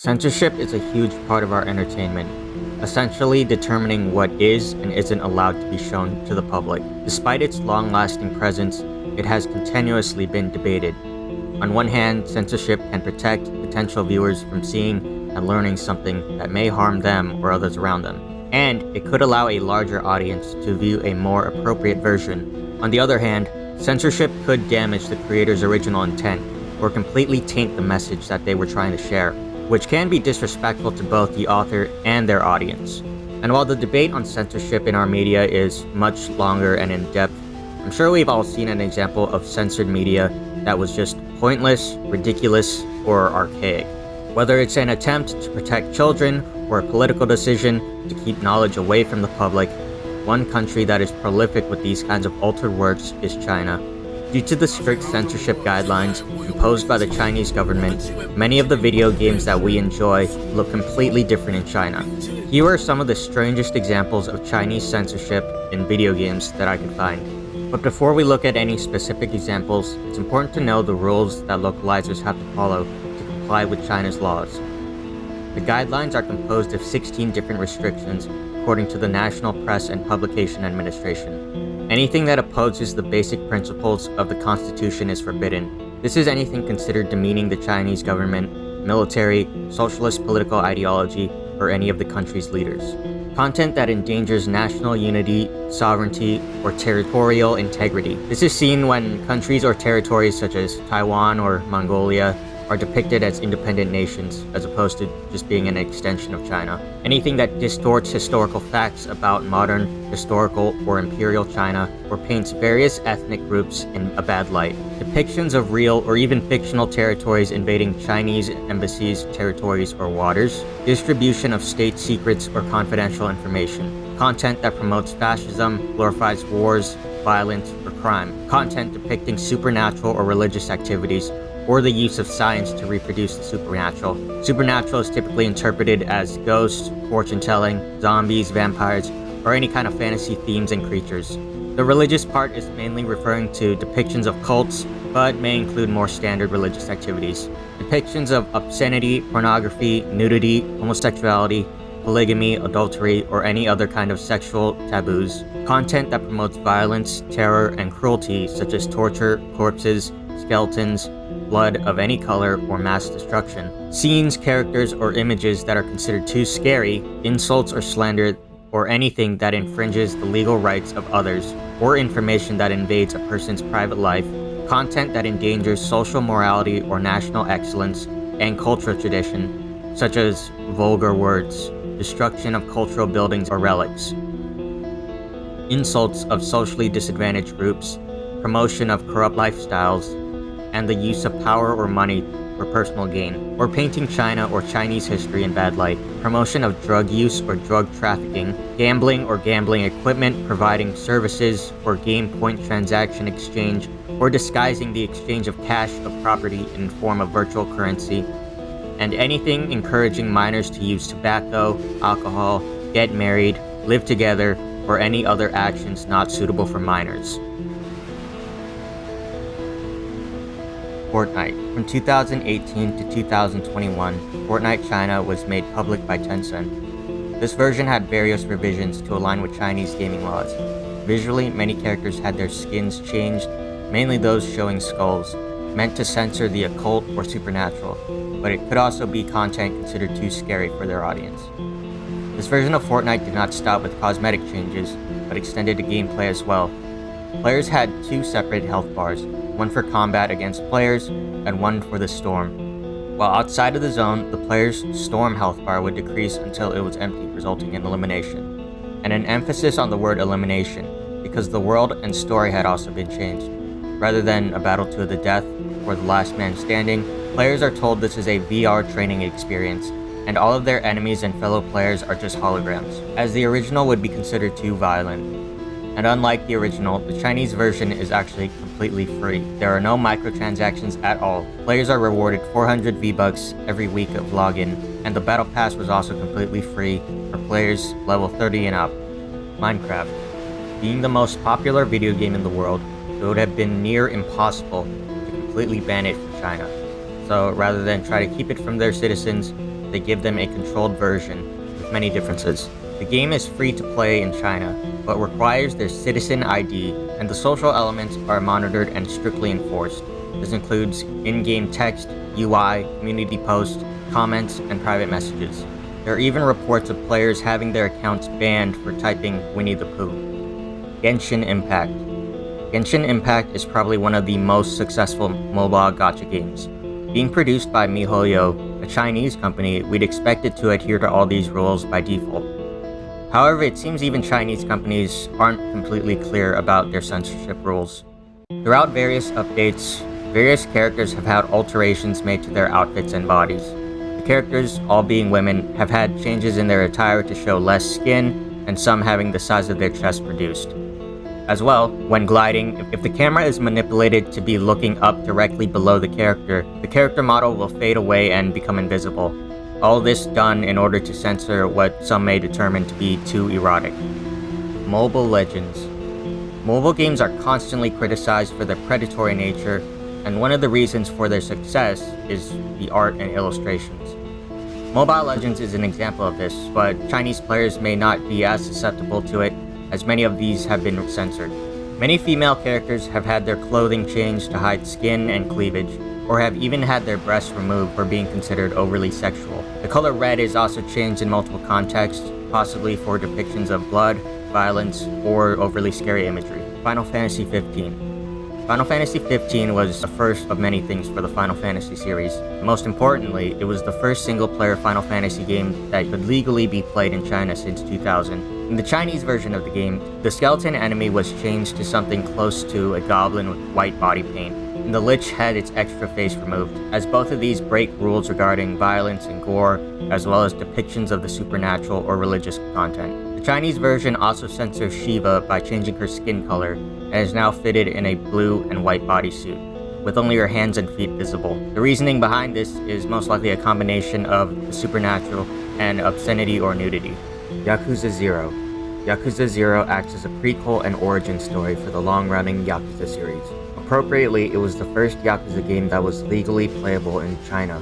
Censorship is a huge part of our entertainment, essentially determining what is and isn't allowed to be shown to the public. Despite its long-lasting presence, it has continuously been debated. On one hand, censorship can protect potential viewers from seeing and learning something that may harm them or others around them, and it could allow a larger audience to view a more appropriate version. On the other hand, censorship could damage the creator's original intent or completely taint the message that they were trying to share, which can be disrespectful to both the author and their audience. And while the debate on censorship in our media is much longer and in-depth, I'm sure we've all seen an example of censored media that was just pointless, ridiculous, or archaic. Whether it's an attempt to protect children or a political decision to keep knowledge away from the public, one country that is prolific with these kinds of altered works is China. Due to the strict censorship guidelines imposed by the Chinese government, many of the video games that we enjoy look completely different in China. Here are some of the strangest examples of Chinese censorship in video games that I could find. But before we look at any specific examples, it's important to know the rules that localizers have to follow to comply with China's laws. The guidelines are composed of 16 different restrictions according to the National Press and Publication Administration. Anything that opposes the basic principles of the Constitution is forbidden. This is anything considered demeaning the Chinese government, military, socialist political ideology, or any of the country's leaders. Content that endangers national unity, sovereignty, or territorial integrity. This is seen when countries or territories such as Taiwan or Mongolia are depicted as independent nations, as opposed to just being an extension of China. Anything that distorts historical facts about modern, historical, or imperial China, or paints various ethnic groups in a bad light. Depictions of real or even fictional territories invading Chinese embassies, territories, or waters. Distribution of state secrets or confidential information. Content that promotes fascism, glorifies wars, violence, or crime. Content depicting supernatural or religious activities, or the use of science to reproduce the supernatural. Supernatural is typically interpreted as ghosts, fortune-telling, zombies, vampires, or any kind of fantasy themes and creatures. The religious part is mainly referring to depictions of cults, but may include more standard religious activities. Depictions of obscenity, pornography, nudity, homosexuality, polygamy, adultery, or any other kind of sexual taboos. Content that promotes violence, terror, and cruelty, such as torture, corpses, skeletons, blood of any color, or mass destruction. Scenes, characters, or images that are considered too scary, insults or slander, or anything that infringes the legal rights of others, or information that invades a person's private life. Content that endangers social morality or national excellence and cultural tradition, such as vulgar words, destruction of cultural buildings or relics, insults of socially disadvantaged groups, promotion of corrupt lifestyles, and the use of power or money for personal gain, or painting China or Chinese history in bad light, promotion of drug use or drug trafficking, gambling or gambling equipment, providing services or game point transaction exchange, or disguising the exchange of cash of property in the form of virtual currency, and anything encouraging minors to use tobacco, alcohol, get married, live together, or any other actions not suitable for minors. Fortnite. From 2018 to 2021, Fortnite China was made public by Tencent. This version had various revisions to align with Chinese gaming laws. Visually, many characters had their skins changed, mainly those showing skulls, meant to censor the occult or supernatural, but it could also be content considered too scary for their audience. This version of Fortnite did not stop with cosmetic changes, but extended to gameplay as well. Players had 2 separate health bars, one for combat against players, and one for the storm. While outside of the zone, the player's storm health bar would decrease until it was empty, resulting in elimination. And an emphasis on the word elimination, because the world and story had also been changed. Rather than a battle to the death, or the last man standing, players are told this is a VR training experience, and all of their enemies and fellow players are just holograms, as the original would be considered too violent. And unlike the original, the Chinese version is actually completely free. There are no microtransactions at all. Players are rewarded 400 V-Bucks every week of login, and the Battle Pass was also completely free for players level 30 and up. Minecraft. Being the most popular video game in the world, it would have been near impossible to completely ban it from China. So rather than try to keep it from their citizens, they give them a controlled version with many differences. The game is free to play in China, but requires their citizen ID, and the social elements are monitored and strictly enforced. This includes in-game text, UI, community posts, comments, and private messages. There are even reports of players having their accounts banned for typing Winnie the Pooh. Genshin Impact. Genshin Impact is probably one of the most successful mobile gacha games. Being produced by MiHoYo, a Chinese company, we'd expect it to adhere to all these rules by default. However, it seems even Chinese companies aren't completely clear about their censorship rules. Throughout various updates, various characters have had alterations made to their outfits and bodies. The characters, all being women, have had changes in their attire to show less skin, and some having the size of their chest reduced. As well, when gliding, if the camera is manipulated to be looking up directly below the character model will fade away and become invisible. All this done in order to censor what some may determine to be too erotic. Mobile Legends. Mobile games are constantly criticized for their predatory nature, and one of the reasons for their success is the art and illustrations. Mobile Legends is an example of this, but Chinese players may not be as susceptible to it, as many of these have been censored. Many female characters have had their clothing changed to hide skin and cleavage, or have even had their breasts removed for being considered overly sexual. The color red is also changed in multiple contexts, possibly for depictions of blood, violence, or overly scary imagery. Final Fantasy 15. Final Fantasy 15 was the first of many things for the Final Fantasy series. Most importantly, it was the first single-player Final Fantasy game that could legally be played in China since 2000. In the Chinese version of the game, the skeleton enemy was changed to something close to a goblin with white body paint, and the Lich had its extra face removed, as both of these break rules regarding violence and gore, as well as depictions of the supernatural or religious content. The Chinese version also censors Shiva by changing her skin color, and is now fitted in a blue and white bodysuit, with only her hands and feet visible. The reasoning behind this is most likely a combination of the supernatural and obscenity or nudity. Yakuza 0. Yakuza 0 acts as a prequel and origin story for the long-running Yakuza series. Appropriately, it was the first Yakuza game that was legally playable in China.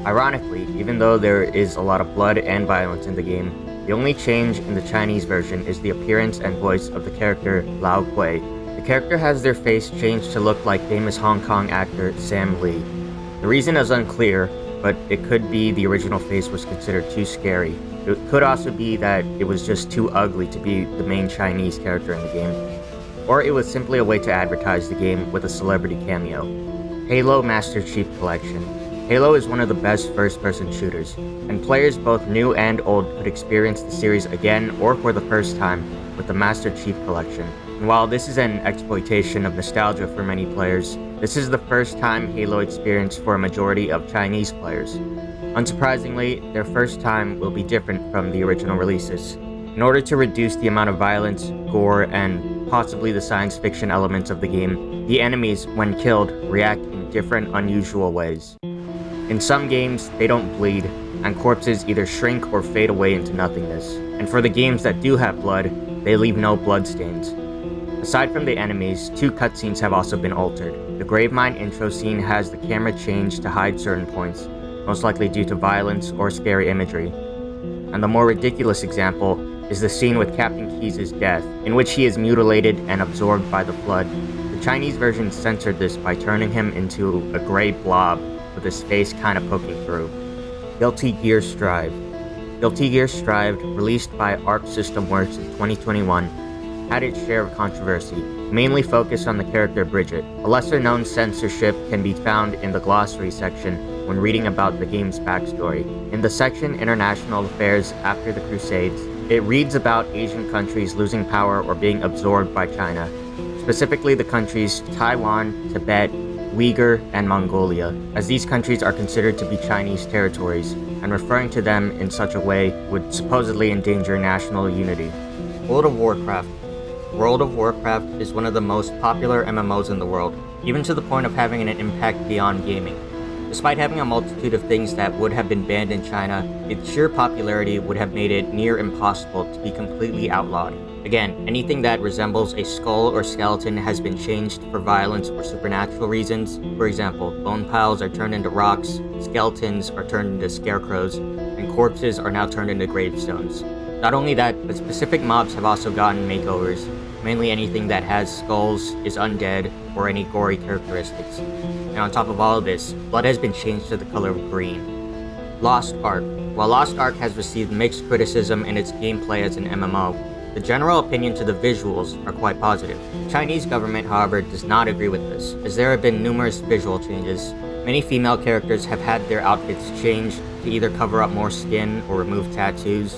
Ironically, even though there is a lot of blood and violence in the game, the only change in the Chinese version is the appearance and voice of the character Lao Kui. The character has their face changed to look like famous Hong Kong actor Sam Lee. The reason is unclear, but it could be the original face was considered too scary. It could also be that it was just too ugly to be the main Chinese character in the game. Or it was simply a way to advertise the game with a celebrity cameo. Halo Master Chief Collection. Halo is one of the best first-person shooters, and players both new and old could experience the series again or for the first time with the Master Chief Collection. And while this is an exploitation of nostalgia for many players, this is the first time Halo experience for a majority of Chinese players. Unsurprisingly, their first time will be different from the original releases. In order to reduce the amount of violence, gore, and possibly the science fiction elements of the game, the enemies, when killed, react in different, unusual ways. In some games, they don't bleed, and corpses either shrink or fade away into nothingness. And for the games that do have blood, they leave no bloodstains. Aside from the enemies, 2 cutscenes have also been altered. The Gravemind intro scene has the camera changed to hide certain points, most likely due to violence or scary imagery. And the more ridiculous example is the scene with Captain Keyes' death, in which he is mutilated and absorbed by the flood. The Chinese version censored this by turning him into a gray blob with his face kinda poking through. Guilty Gear Strive. Guilty Gear Strive, released by Arc System Works in 2021, had its share of controversy, mainly focused on the character Bridget. A lesser-known censorship can be found in the glossary section when reading about the game's backstory. In the section International Affairs After the Crusades, it reads about Asian countries losing power or being absorbed by China, specifically the countries Taiwan, Tibet, Uyghur, and Mongolia, as these countries are considered to be Chinese territories, and referring to them in such a way would supposedly endanger national unity. World of Warcraft. World of Warcraft is one of the most popular MMOs in the world, even to the point of having an impact beyond gaming. Despite having a multitude of things that would have been banned in China, its sheer popularity would have made it near impossible to be completely outlawed. Again, anything that resembles a skull or skeleton has been changed for violence or supernatural reasons. For example, bone piles are turned into rocks, skeletons are turned into scarecrows, and corpses are now turned into gravestones. Not only that, but specific mobs have also gotten makeovers. Mainly anything that has skulls, is undead, or any gory characteristics. And on top of all of this, blood has been changed to the color of green. Lost Ark. While Lost Ark has received mixed criticism in its gameplay as an MMO, the general opinion to the visuals are quite positive. The Chinese government, however, does not agree with this, as there have been numerous visual changes. Many female characters have had their outfits changed to either cover up more skin or remove tattoos,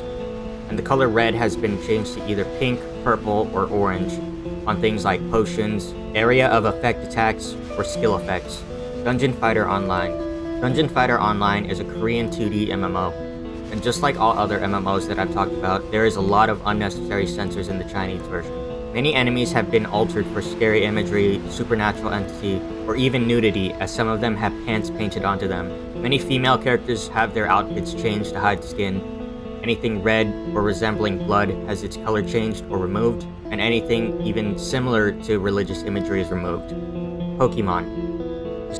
and the color red has been changed to either pink, purple, or orange on things like potions, area of effect attacks, or skill effects. Dungeon Fighter Online. Dungeon Fighter Online is a Korean 2D MMO. And just like all other MMOs that I've talked about, there is a lot of unnecessary censors in the Chinese version. Many enemies have been altered for scary imagery, supernatural entity, or even nudity, as some of them have pants painted onto them. Many female characters have their outfits changed to hide skin. Anything red or resembling blood has its color changed or removed, and anything even similar to religious imagery is removed. Pokemon.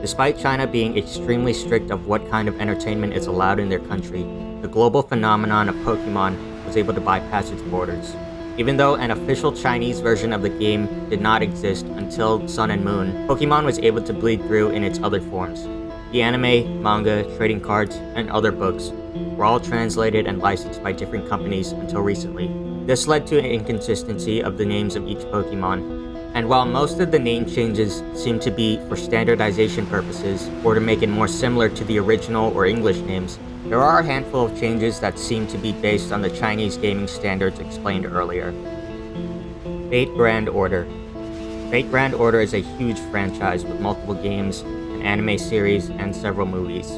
Despite China being extremely strict of what kind of entertainment is allowed in their country, the global phenomenon of Pokemon was able to bypass its borders. Even though an official Chinese version of the game did not exist until Sun and Moon, Pokemon was able to bleed through in its other forms. The anime, manga, trading cards, and other books were all translated and licensed by different companies until recently. This led to an inconsistency of the names of each Pokemon, and while most of the name changes seem to be for standardization purposes or to make it more similar to the original or English names, there are a handful of changes that seem to be based on the Chinese gaming standards explained earlier. Fate Grand Order. Fate Grand Order is a huge franchise with multiple games, an anime series, and several movies.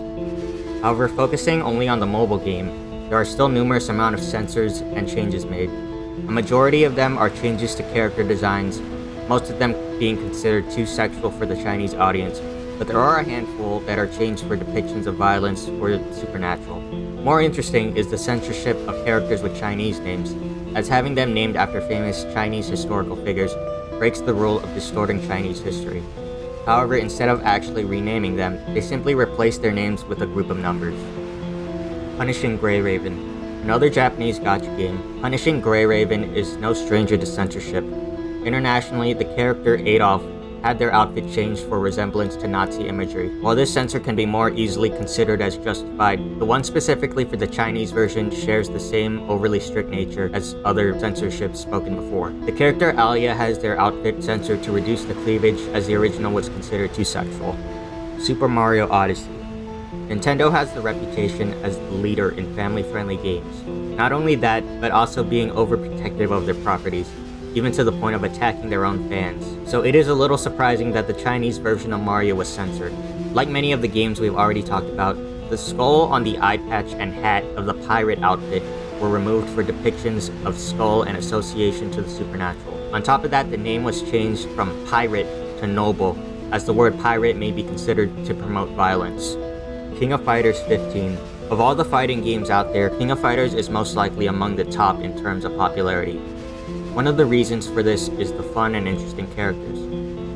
However, focusing only on the mobile game, there are still numerous amount of censors and changes made. A majority of them are changes to character designs, most of them being considered too sexual for the Chinese audience, but there are a handful that are changed for depictions of violence or the supernatural. More interesting is the censorship of characters with Chinese names, as having them named after famous Chinese historical figures breaks the rule of distorting Chinese history. However, instead of actually renaming them, they simply replace their names with a group of numbers. Punishing Grey Raven. Another Japanese gacha game, Punishing Grey Raven is no stranger to censorship. Internationally, the character Adolf had their outfit changed for resemblance to Nazi imagery. While this censor can be more easily considered as justified, the one specifically for the Chinese version shares the same overly strict nature as other censorships spoken before. The character Alia has their outfit censored to reduce the cleavage, as the original was considered too sexual. Super Mario Odyssey. Nintendo has the reputation as the leader in family-friendly games. Not only that, but also being overprotective of their properties, even to the point of attacking their own fans. So it is a little surprising that the Chinese version of Mario was censored. Like many of the games we've already talked about, the skull on the eye patch and hat of the pirate outfit were removed for depictions of skull and association to the supernatural. On top of that, the name was changed from pirate to noble, as the word pirate may be considered to promote violence. King of Fighters 15. Of all the fighting games out there, King of Fighters is most likely among the top in terms of popularity. One of the reasons for this is the fun and interesting characters.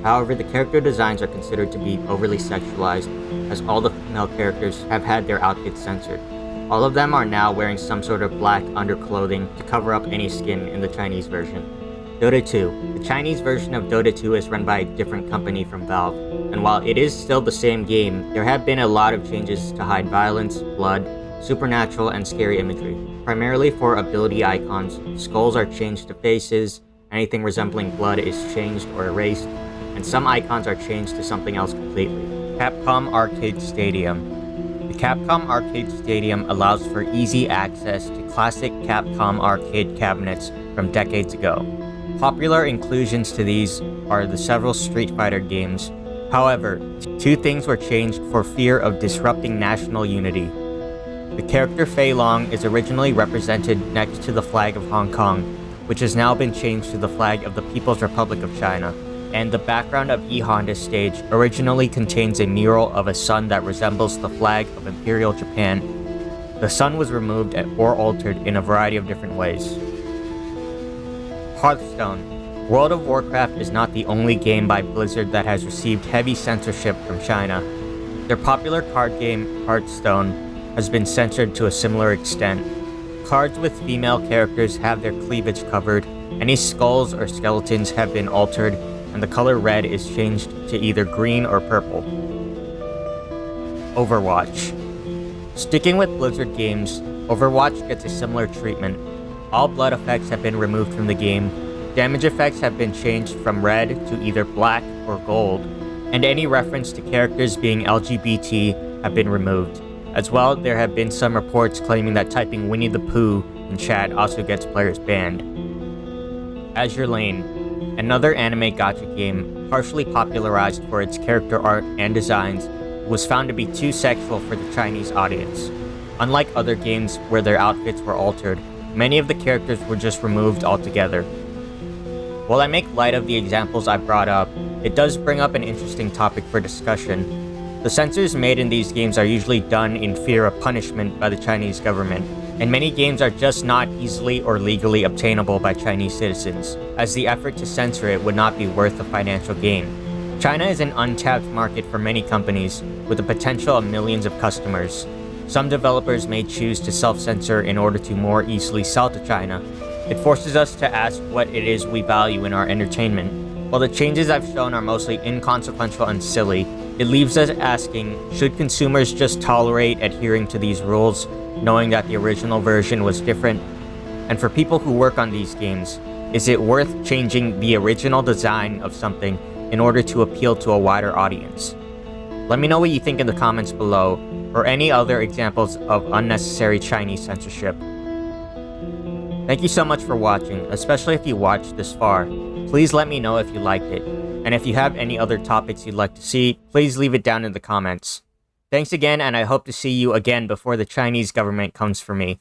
However, the character designs are considered to be overly sexualized, as all the female characters have had their outfits censored. All of them are now wearing some sort of black underclothing to cover up any skin in the Chinese version. Dota 2. The Chinese version of Dota 2 is run by a different company from Valve, and while it is still the same game, there have been a lot of changes to hide violence, blood, supernatural, and scary imagery. Primarily for ability icons, skulls are changed to faces, anything resembling blood is changed or erased, and some icons are changed to something else completely. Capcom Arcade Stadium. The Capcom Arcade Stadium allows for easy access to classic Capcom arcade cabinets from decades ago. Popular inclusions to these are the several Street Fighter games. However, two things were changed for fear of disrupting national unity. The character Fei Long is originally represented next to the flag of Hong Kong, which has now been changed to the flag of the People's Republic of China. And the background of E Honda's stage originally contains a mural of a sun that resembles the flag of Imperial Japan. The sun was removed or altered in a variety of different ways. Hearthstone. World of Warcraft is not the only game by Blizzard that has received heavy censorship from China. Their popular card game, Hearthstone, has been censored to a similar extent. Cards with female characters have their cleavage covered, any skulls or skeletons have been altered, and the color red is changed to either green or purple. Overwatch. Sticking with Blizzard games, Overwatch gets a similar treatment. All blood effects have been removed from the game, damage effects have been changed from red to either black or gold, and any reference to characters being LGBT have been removed. As well, there have been some reports claiming that typing Winnie the Pooh in chat also gets players banned. Azur Lane. Another anime gacha game, partially popularized for its character art and designs, was found to be too sexual for the Chinese audience. Unlike other games where their outfits were altered, many of the characters were just removed altogether. While I make light of the examples I brought up, it does bring up an interesting topic for discussion. The censors made in these games are usually done in fear of punishment by the Chinese government, and many games are just not easily or legally obtainable by Chinese citizens, as the effort to censor it would not be worth the financial gain. China is an untapped market for many companies, with the potential of millions of customers. Some developers may choose to self-censor in order to more easily sell to China. It forces us to ask what it is we value in our entertainment. While the changes I've shown are mostly inconsequential and silly, it leaves us asking, should consumers just tolerate adhering to these rules, knowing that the original version was different? And for people who work on these games, is it worth changing the original design of something in order to appeal to a wider audience? Let me know what you think in the comments below, or any other examples of unnecessary Chinese censorship. Thank you so much for watching, especially if you watched this far. Please let me know if you liked it, and if you have any other topics you'd like to see, please leave it down in the comments. Thanks again, and I hope to see you again before the Chinese government comes for me.